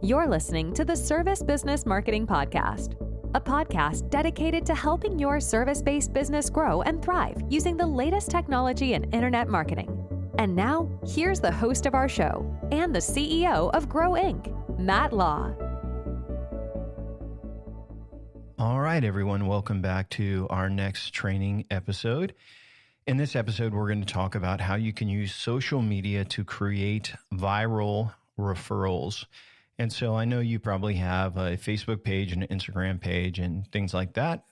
You're listening to the Service Business Marketing Podcast, a podcast dedicated to helping your service-based business grow and thrive using the latest technology in internet marketing. And now, here's the host of our show and the CEO of Grow Inc., Matt Law. All right, everyone, welcome back to our next training episode. In this episode, we're going to talk about how you can use social media to create viral referrals. And so I know you probably have a Facebook page and an Instagram page and things like that.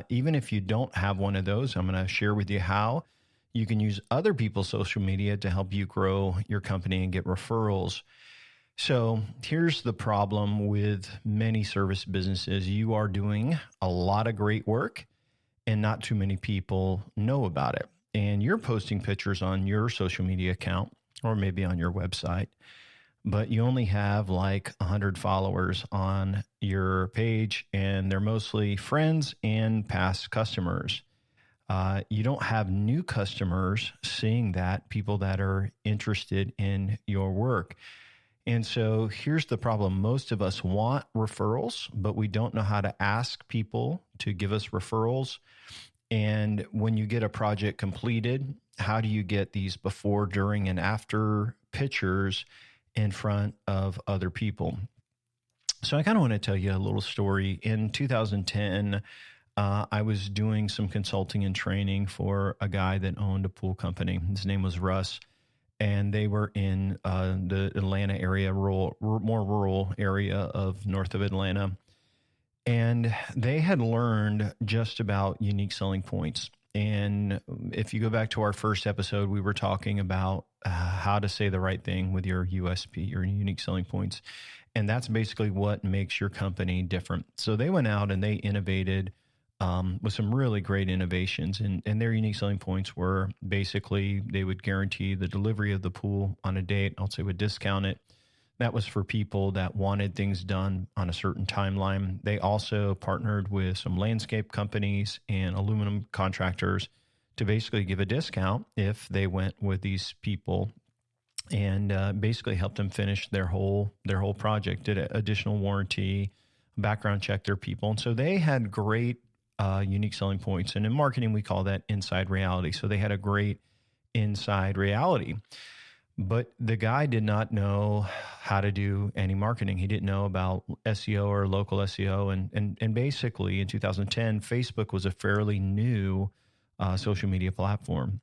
Even if you don't have one of those, I'm going to share with you how you can use other people's social media to help you grow your company and get referrals. So here's the problem with many service businesses. You are doing a lot of great work and not too many people know about it. And you're posting pictures on your social media account or maybe on your website, but you only have like 100 followers on your page, and they're mostly friends and past customers. You don't have new customers seeing that, people that are interested in your work. And so here's the problem. Most of us want referrals, but we don't know how to ask people to give us referrals. And when you get a project completed, how do you get these before, during, and after pictures in front of other people? So I kind of want to tell you a little story. In 2010, I was doing some consulting and training for a guy that owned a pool company. His name was Russ, and they were in the Atlanta area, more rural area of north of Atlanta. And they had learned just about unique selling points. And if you go back to our first episode, we were talking about how to say the right thing with your USP, your unique selling points. And that's basically what makes your company different. So they went out and they innovated with some really great innovations. And their unique selling points were basically they would guarantee the delivery of the pool on a date. Also would discount it. That was for people that wanted things done on a certain timeline. They also partnered with some landscape companies and aluminum contractors to basically give a discount if they went with these people, and basically helped them finish their whole project, did an additional warranty, background check their people. And so they had great unique selling points. And in marketing, we call that inside reality. So they had a great inside reality. But the guy did not know how to do any marketing. He didn't know about SEO or local SEO. And basically in 2010, Facebook was a fairly new social media platform.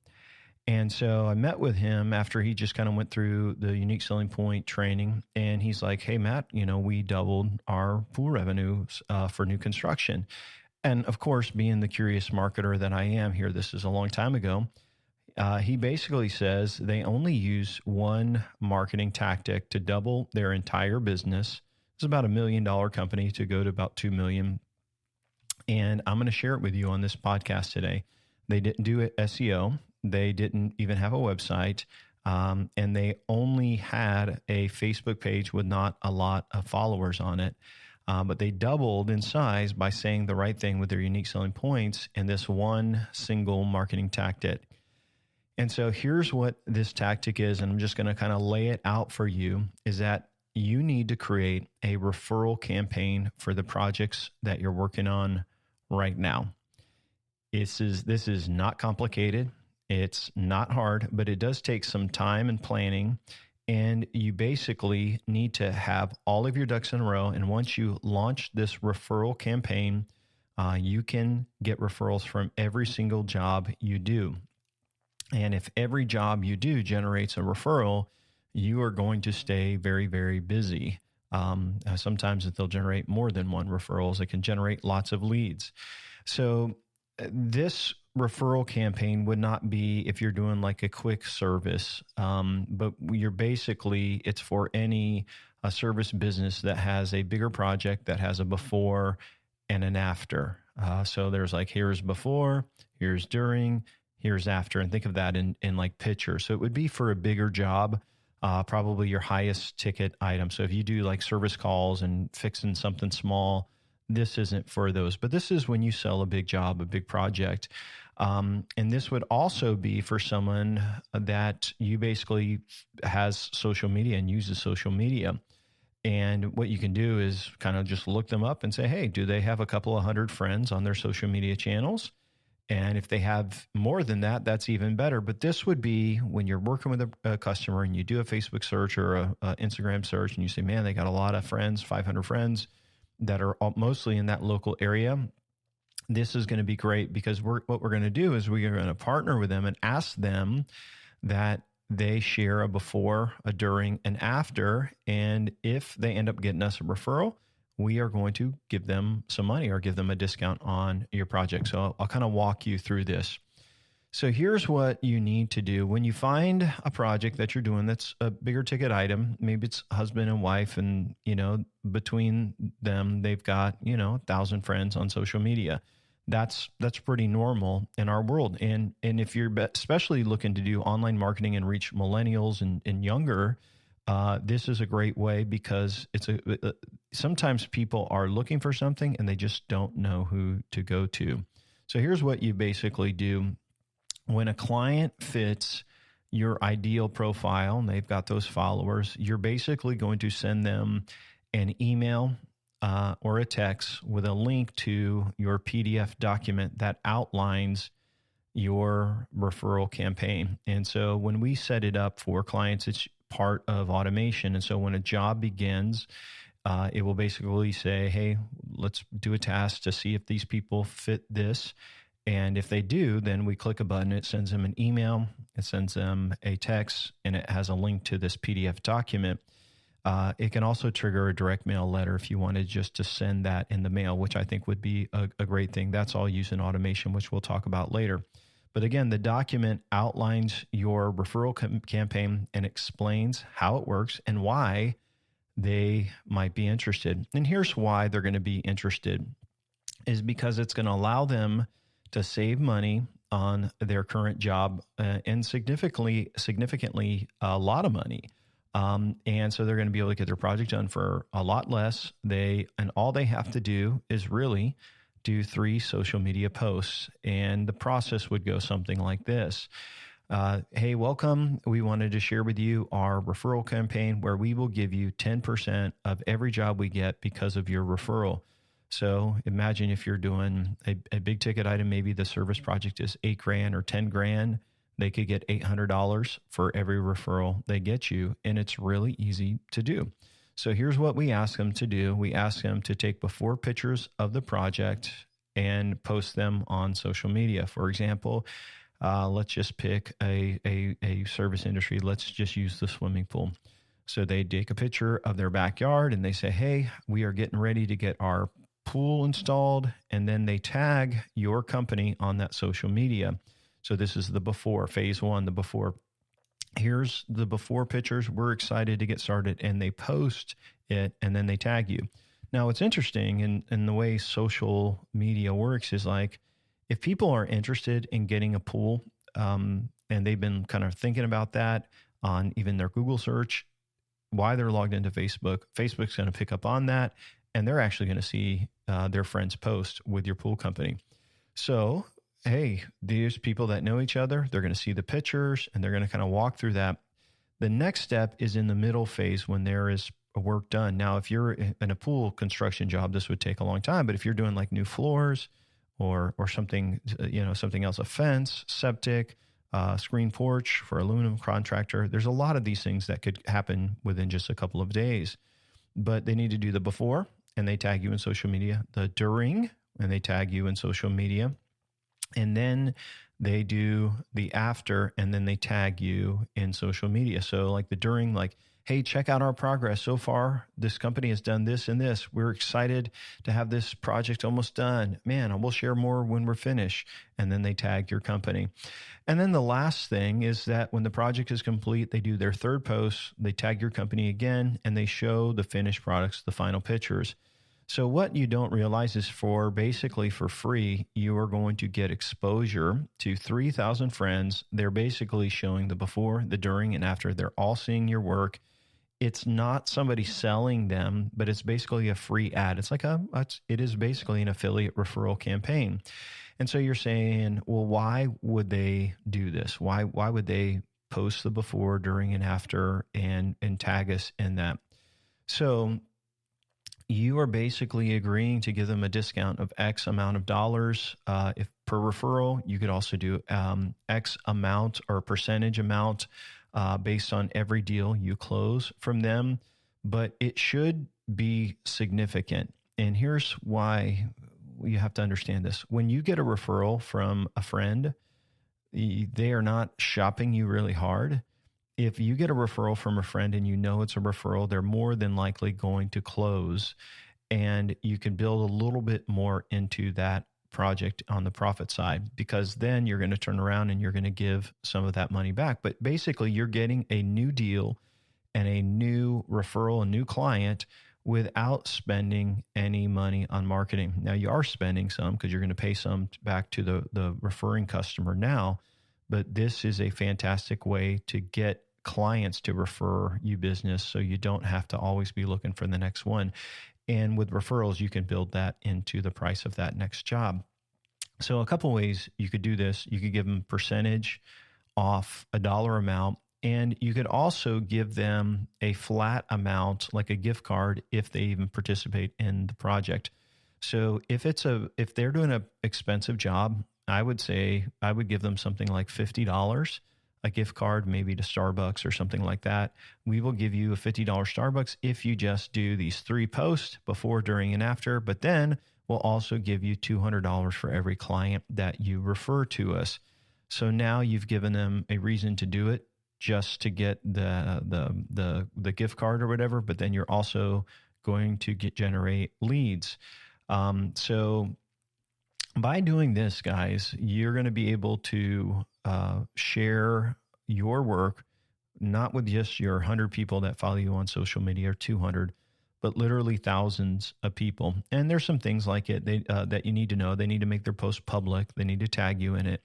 And so I met with him after he just kind of went through the unique selling point training. And he's like, hey, Matt, we doubled our pool revenues for new construction. And of course, being the curious marketer that I am here, this is a long time ago. He basically says they only use one marketing tactic to double their entire business. It's about $1 million company to go to about 2 million. And I'm going to share it with you on this podcast today. They didn't do SEO. They didn't even have a website. And they only had a Facebook page with not a lot of followers on it. But they doubled in size by saying the right thing with their unique selling points and this one single marketing tactic. And so here's what this tactic is, and I'm just going to kind of lay it out for you, is that you need to create a referral campaign for the projects that you're working on right now. This is not complicated. It's not hard, but it does take some time and planning. And you basically need to have all of your ducks in a row. And once you launch this referral campaign, you can get referrals from every single job you do. And if every job you do generates a referral, you are going to stay very, very busy. Sometimes they'll generate more than one referrals. It can generate lots of leads. So this referral campaign would not be if you're doing like a quick service, but it's for any service business that has a bigger project that has a before and an after. So there's like, here's before, here's during, here's after, and think of that in like pictures. So it would be for a bigger job, probably your highest ticket item. So if you do like service calls and fixing something small, this isn't for those, but this is when you sell a big job, a big project. And this would also be for someone that you basically has social media and uses social media. And what you can do is kind of just look them up and say, hey, do they have a couple of hundred friends on their social media channels? And if they have more than that, that's even better. But this would be when you're working with a customer and you do a Facebook search or a Instagram search and you say, man, they got a lot of friends, 500 friends that are mostly in that local area. This is going to be great because what we're going to do is we are going to partner with them and ask them that they share a before, a during, and after. And if they end up getting us a referral, we are going to give them some money or give them a discount on your project. So I'll kind of walk you through this. So here's what you need to do. When you find a project that you're doing that's a bigger ticket item, maybe it's husband and wife, and, between them, they've got, 1,000 friends on social media. That's pretty normal in our world. And if you're especially looking to do online marketing and reach millennials and younger, this is a great way because it's sometimes people are looking for something and they just don't know who to go to. So here's what you basically do. When a client fits your ideal profile and they've got those followers, you're basically going to send them an email or a text with a link to your PDF document that outlines your referral campaign. And so when we set it up for clients, it's part of automation. And so when a job begins, it will basically say, hey, let's do a task to see if these people fit this. And if they do, then we click a button. It sends them an email, it sends them a text, and it has a link to this PDF document. It can also trigger a direct mail letter if you wanted just to send that in the mail, which I think would be a great thing. That's all using automation, which we'll talk about later. But again, the document outlines your referral campaign and explains how it works and why they might be interested. And here's why they're going to be interested is because it's going to allow them to save money on their current job and significantly a lot of money. And so they're going to be able to get their project done for a lot less. And all they have to do is really do 3 social media posts. And the process would go something like this. Hey, welcome. We wanted to share with you our referral campaign where we will give you 10% of every job we get because of your referral. So imagine if you're doing a big ticket item, maybe the service project is $8,000 or $10,000. They could get $800 for every referral they get you. And it's really easy to do. So here's what we ask them to do. We ask them to take before pictures of the project and post them on social media. For example, let's just pick a service industry. Let's just use the swimming pool. So they take a picture of their backyard and they say, hey, we are getting ready to get our pool installed. And then they tag your company on that social media. So this is the before, phase 1, the before. Here's the before pictures. We're excited to get started. And they post it and then they tag you. Now, what's interesting in the way social media works is like, if people are interested in getting a pool and they've been kind of thinking about that on even their Google search, why they're logged into Facebook, Facebook's going to pick up on that. And they're actually going to see their friends post with your pool company. So, hey, there's people that know each other. They're going to see the pictures and they're going to kind of walk through that. The next step is in the middle phase when there is work done. Now, if you're in a pool construction job, this would take a long time. But if you're doing like new floors or something, something else, a fence, septic, screen porch for aluminum contractor, there's a lot of these things that could happen within just a couple of days. But they need to do the before and they tag you in social media, the during and they tag you in social media, and then they do the after and then they tag you in social media. So like the during, like, hey, check out our progress so far. This company has done this and this. We're excited to have this project almost done. Man, we'll share more when we're finished. And then they tag your company. And then the last thing is that when the project is complete, they do their third post, they tag your company again, and they show the finished products, the final pictures. So what you don't realize is basically for free, you are going to get exposure to 3,000 friends. They're basically showing the before, the during, and after. They're all seeing your work. It's not somebody selling them, but it's basically a free ad. It's like it is basically an affiliate referral campaign. And so you're saying, well, why would they do this? Why would they post the before, during, and after and tag us in that? So you are basically agreeing to give them a discount of X amount of dollars. If per referral, you could also do X amount or percentage amount based on every deal you close from them. But it should be significant. And here's why you have to understand this. When you get a referral from a friend, they are not shopping you really hard. If you get a referral from a friend and you know it's a referral, they're more than likely going to close, and you can build a little bit more into that project on the profit side, because then you're going to turn around and you're going to give some of that money back. But basically, you're getting a new deal and a new referral, a new client, without spending any money on marketing. Now, you are spending some because you're going to pay some back to the referring customer now, but this is a fantastic way to get clients to refer you business, so you don't have to always be looking for the next one. And with referrals, you can build that into the price of that next job. So a couple ways you could do this. You could give them percentage off a dollar amount, and you could also give them a flat amount, like a gift card, if they even participate in the project. So if they're doing an expensive job, I would say I would give them something like $50, a gift card, maybe to Starbucks or something like that. We will give you a $50 Starbucks if you just do these 3 posts before, during, and after. But then we'll also give you $200 for every client that you refer to us. So now you've given them a reason to do it, just to get the gift card or whatever. But then you're also going to generate leads. So by doing this, guys, you're going to be able to share your work, not with just your 100 people that follow you on social media or 200, but literally thousands of people. And there's some things like it that you need to know. They need to make their post public. They need to tag you in it.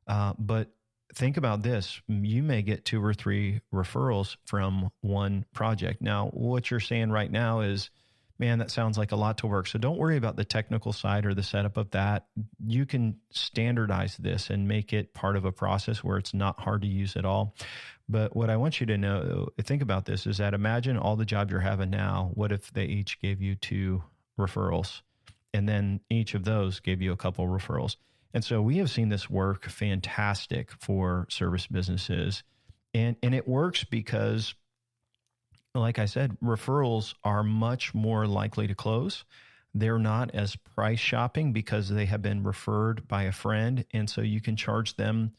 But think about this. You may get 2 or 3 referrals from one project. Now, what you're saying right now is, man, that sounds like a lot to work. So don't worry about the technical side or the setup of that. You can standardize this and make it part of a process where it's not hard to use at all. But what I want you to know, think about this, is that imagine all the jobs you're having now. What if they each gave you 2 referrals, and then each of those gave you a couple referrals? And so we have seen this work fantastic for service businesses. And it works because, like I said, referrals are much more likely to close. They're not as price shopping because they have been referred by a friend. And so you can charge them,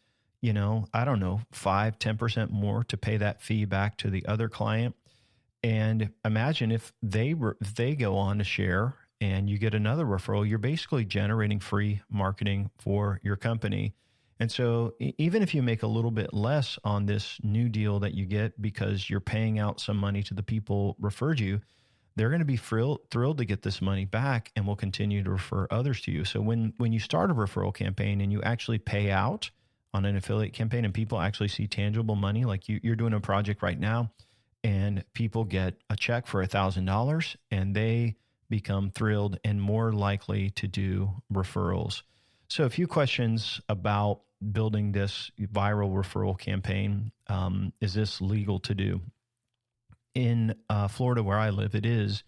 I don't know, 5, 10% more to pay that fee back to the other client. And imagine if they go on to share and you get another referral, you're basically generating free marketing for your company. And so even if you make a little bit less on this new deal that you get because you're paying out some money to the people referred you, they're going to be thrilled to get this money back and will continue to refer others to you. So when you start a referral campaign and you actually pay out on an affiliate campaign and people actually see tangible money, like you're doing a project right now and people get a check for $1,000 and they become thrilled and more likely to do referrals. So a few questions about building this viral referral campaign. Is this legal to do? In Florida, where I live, it is,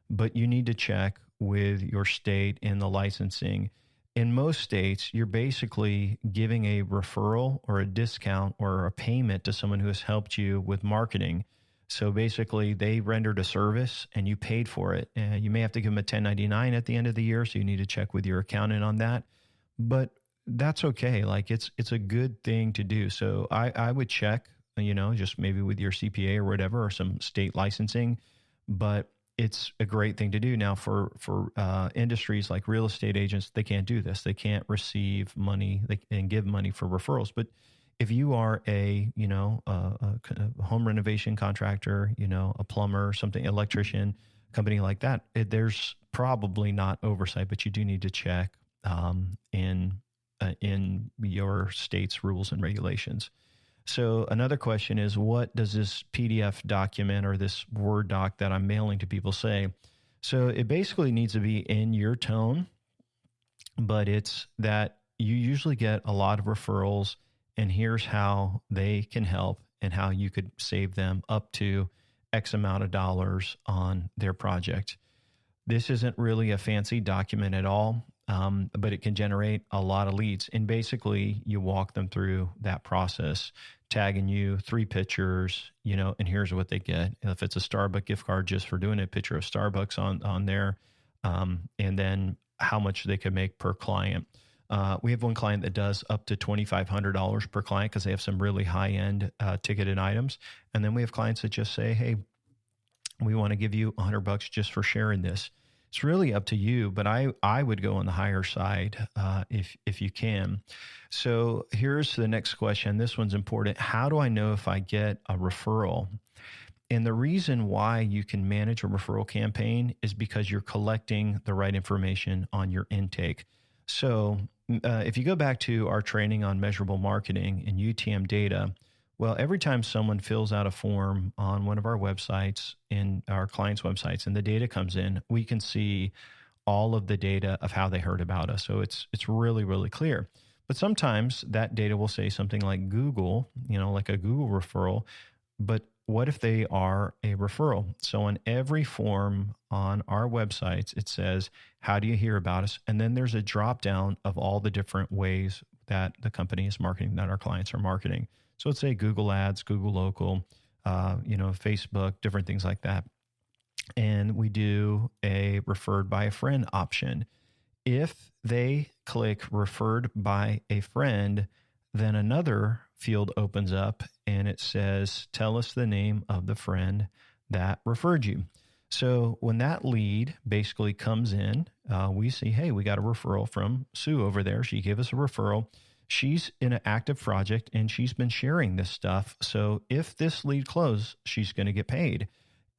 but you need to check with your state and the licensing. In most states, you're basically giving a referral or a discount or a payment to someone who has helped you with marketing. So basically, they rendered a service and you paid for it. You may have to give them a 1099 at the end of the year, so you need to check with your accountant on that. But that's okay. Like it's a good thing to do. So I would check, just maybe with your CPA or whatever, or some state licensing, but it's a great thing to do. Now for industries like real estate agents, they can't do this. They can't receive money and give money for referrals. But if you are a home renovation contractor, a plumber, something, electrician, company like that, there's probably not oversight, but you do need to check in your state's rules and regulations. So another question is, what does this PDF document or this Word doc that I'm mailing to people say? So it basically needs to be in your tone, but it's that you usually get a lot of referrals, and here's how they can help and how you could save them up to X amount of dollars on their project. This isn't really a fancy document at all, but it can generate a lot of leads. And basically, you walk them through that process, tagging you 3 pictures, and here's what they get. If it's a Starbucks gift card, just for doing it, picture of Starbucks on there, and then how much they could make per client. We have one client that does up to $2,500 per client because they have some really high-end ticketed items. And then we have clients that just say, hey, we want to give you $100 just for sharing this. It's really up to you, but I would go on the higher side if you can. So here's the next question. This one's important. How do I know if I get a referral? And the reason why you can manage a referral campaign is because you're collecting the right information on your intake. So if you go back to our training on measurable marketing and UTM data, well, every time someone fills out a form on one of our websites, in our clients' websites, and the data comes in, we can see all of the data of how they heard about us. So it's really, really clear. But sometimes that data will say something like Google, like a Google referral. But what if they are a referral? So on every form on our websites, it says, how do you hear about us? And then there's a drop down of all the different ways that the company is marketing, that our clients are marketing. So let's say Google Ads, Google Local, Facebook, different things like that. And we do a referred by a friend option. If they click referred by a friend, then another field opens up and it says, tell us the name of the friend that referred you. So when that lead basically comes in, we see, hey, we got a referral from Sue over there. She gave us a referral. She's in an active project and she's been sharing this stuff. So if this lead closes, she's going to get paid.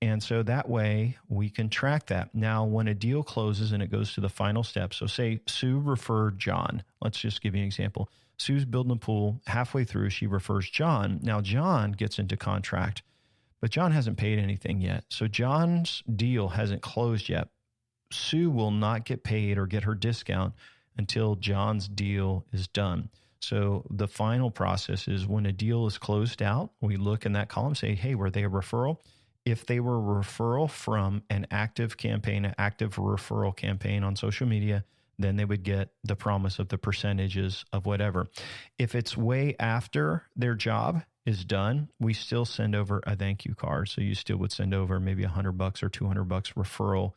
And so that way we can track that. Now, when a deal closes and it goes to the final step, so say Sue referred John. Let's just give you an example. Sue's building a pool. Halfway through, she refers John. Now, John gets into contract, but John hasn't paid anything yet. So John's deal hasn't closed yet. Sue will not get paid or get her discount until John's deal is done. So the final process is when a deal is closed out, we look in that column, say, hey, were they a referral? If they were a referral from an active campaign, an active referral campaign on social media, then they would get the promise of the percentages of whatever. If it's way after their job is done, we still send over a thank you card. So you still would send over maybe $100 or $200 referral.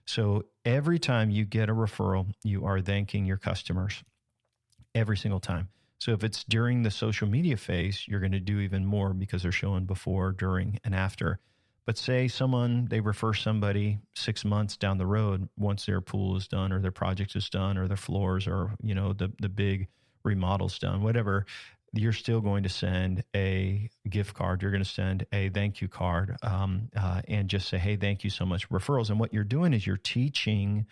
So every time you get a referral, you are thanking your customers every single time. So if it's during the social media phase, you're going to do even more because they're showing before, during, and after. But say they refer somebody 6 months down the road, once their pool is done or their project is done or their floors or, the big remodel's done, whatever, you're still going to send a gift card. You're going to send a thank you card and just say, hey, thank you so much for referrals. And what you're doing is you're teaching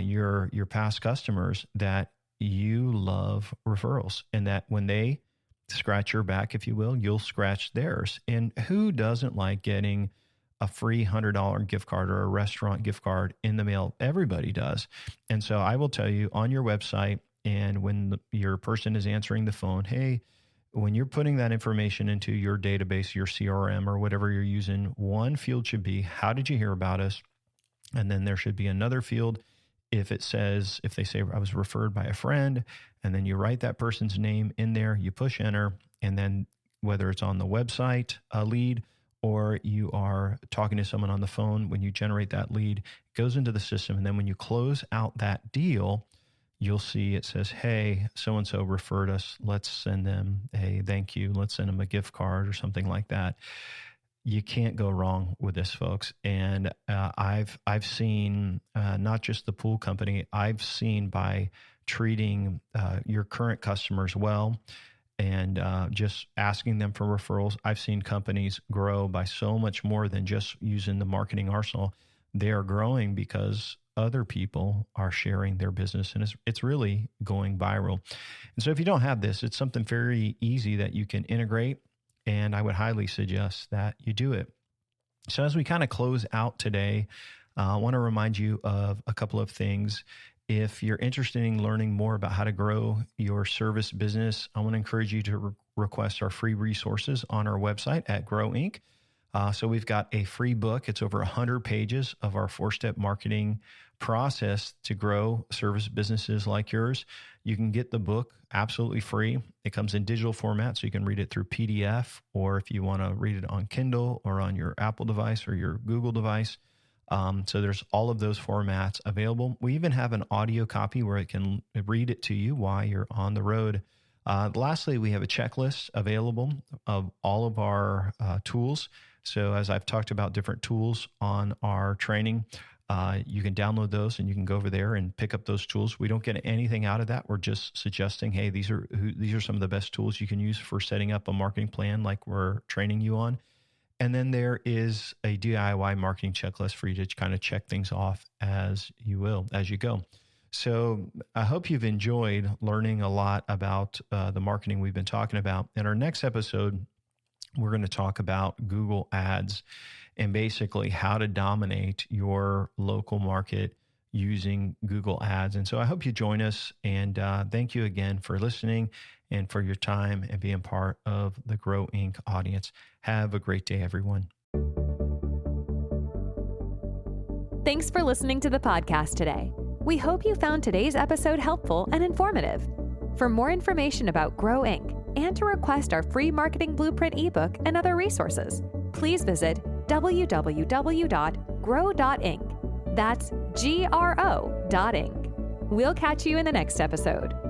your past customers that you love referrals and that when they scratch your back, if you will, you'll scratch theirs. And who doesn't like getting a free $100 gift card or a restaurant gift card in the mail? Everybody does. And so I will tell you on your website, and when your person is answering the phone, hey, when you're putting that information into your database, your CRM or whatever you're using, one field should be, how did you hear about us? And then there should be another field. If they say I was referred by a friend, and then you write that person's name in there, you push enter, and then whether it's on the website, a lead, or you are talking to someone on the phone, when you generate that lead, it goes into the system. And then when you close out that deal, you'll see it says, hey, so-and-so referred us. Let's send them a thank you. Let's send them a gift card or something like that. You can't go wrong with this, folks. And I've seen not just the pool company, I've seen by treating your current customers well and just asking them for referrals, I've seen companies grow by so much more than just using the marketing arsenal. They are growing because other people are sharing their business, and it's really going viral. And so if you don't have this, it's something very easy that you can integrate. And I would highly suggest that you do it. So as we kind of close out today, I want to remind you of a couple of things. If you're interested in learning more about how to grow your service business, I want to encourage you to request our free resources on our website at Grow Inc. So we've got a free book. It's over 100 pages of our 4-step marketing process to grow service businesses like yours. You can get the book absolutely free. It comes in digital format, so you can read it through PDF, or if you want to read it on Kindle or on your Apple device or your Google device. So there's all of those formats available. We even have an audio copy where it can read it to you while you're on the road. Lastly, we have a checklist available of all of our tools. So as I've talked about different tools on our training, you can download those and you can go over there and pick up those tools. We don't get anything out of that. We're just suggesting, hey, these are some of the best tools you can use for setting up a marketing plan like we're training you on. And then there is a DIY marketing checklist for you to kind of check things off as you go. So I hope you've enjoyed learning a lot about the marketing we've been talking about. In our next episode, we're going to talk about Google Ads and basically how to dominate your local market using Google Ads. And so I hope you join us, and thank you again for listening and for your time and being part of the Grow Inc. audience. Have a great day, everyone. Thanks for listening to the podcast today. We hope you found today's episode helpful and informative. For more information about Grow Inc. and to request our free marketing blueprint ebook and other resources, please visit www.grow.inc. That's GRO.inc. We'll catch you in the next episode.